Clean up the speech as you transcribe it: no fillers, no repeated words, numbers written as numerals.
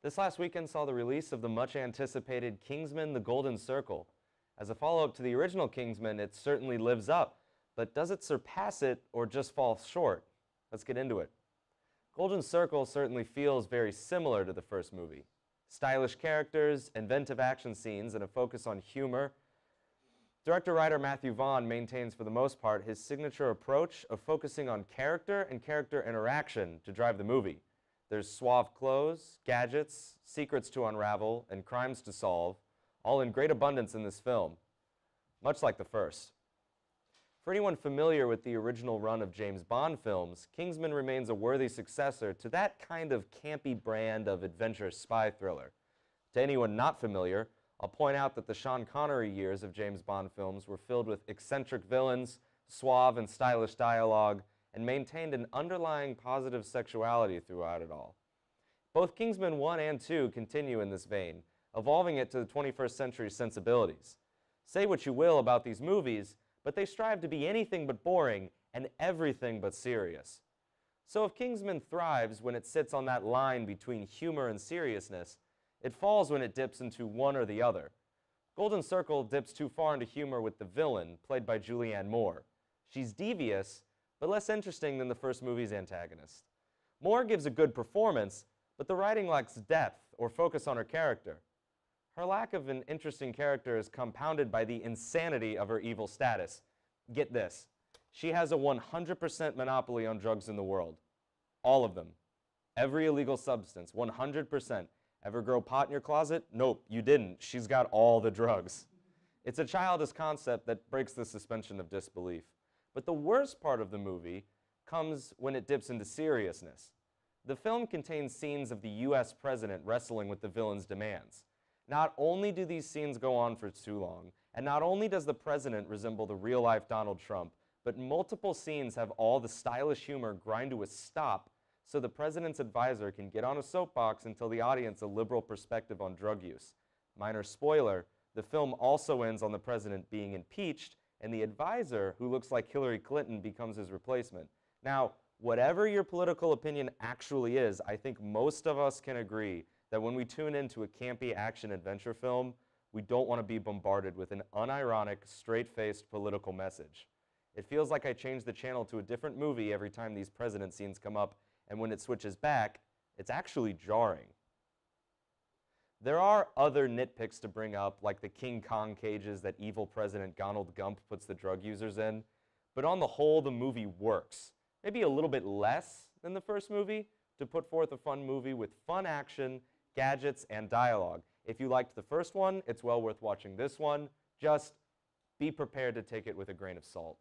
This last weekend saw the release of the much-anticipated Kingsman: The Golden Circle. As a follow-up to the original Kingsman, it certainly lives up, but does it surpass it or just fall short? Let's get into it. Golden Circle certainly feels very similar to the first movie. Stylish characters, inventive action scenes, and a focus on humor. Director-writer Matthew Vaughn maintains for the most part his signature approach of focusing on character and character interaction to drive the movie. There's suave clothes, gadgets, secrets to unravel, and crimes to solve, all in great abundance in this film, much like the first. For anyone familiar with the original run of James Bond films, Kingsman remains a worthy successor to that kind of campy brand of adventure spy thriller. To anyone not familiar, I'll point out that the Sean Connery years of James Bond films were filled with eccentric villains, suave and stylish dialogue, and maintained an underlying positive sexuality throughout it all. Both Kingsman 1 and 2 continue in this vein, evolving it to the 21st century sensibilities. Say what you will about these movies, but they strive to be anything but boring and everything but serious. So if Kingsman thrives when it sits on that line between humor and seriousness, it falls when it dips into one or the other. Golden Circle dips too far into humor with the villain, played by Julianne Moore. She's devious, but less interesting than the first movie's antagonist. Moore gives a good performance, but the writing lacks depth or focus on her character. Her lack of an interesting character is compounded by the insanity of her evil status. Get this, she has a 100% monopoly on drugs in the world. All of them. Every illegal substance, 100%. Ever grow pot in your closet? Nope, you didn't. She's got all the drugs. It's a childish concept that breaks the suspension of disbelief. But the worst part of the movie comes when it dips into seriousness. The film contains scenes of the US president wrestling with the villain's demands. Not only do these scenes go on for too long, and not only does the president resemble the real-life Donald Trump, but multiple scenes have all the stylish humor grind to a stop so the president's advisor can get on a soapbox and tell the audience a liberal perspective on drug use. Minor spoiler, the film also ends on the president being impeached, and the advisor, who looks like Hillary Clinton, becomes his replacement. Now, whatever your political opinion actually is, I think most of us can agree that when we tune into a campy action-adventure film, we don't want to be bombarded with an unironic, straight-faced political message. It feels like I change the channel to a different movie every time these president scenes come up, and when it switches back, it's actually jarring. There are other nitpicks to bring up, like the King Kong cages that evil President Donald Gump puts the drug users in, but on the whole, the movie works. Maybe a little bit less than the first movie, to put forth a fun movie with fun action, gadgets, and dialogue. If you liked the first one, it's well worth watching this one. Just be prepared to take it with a grain of salt.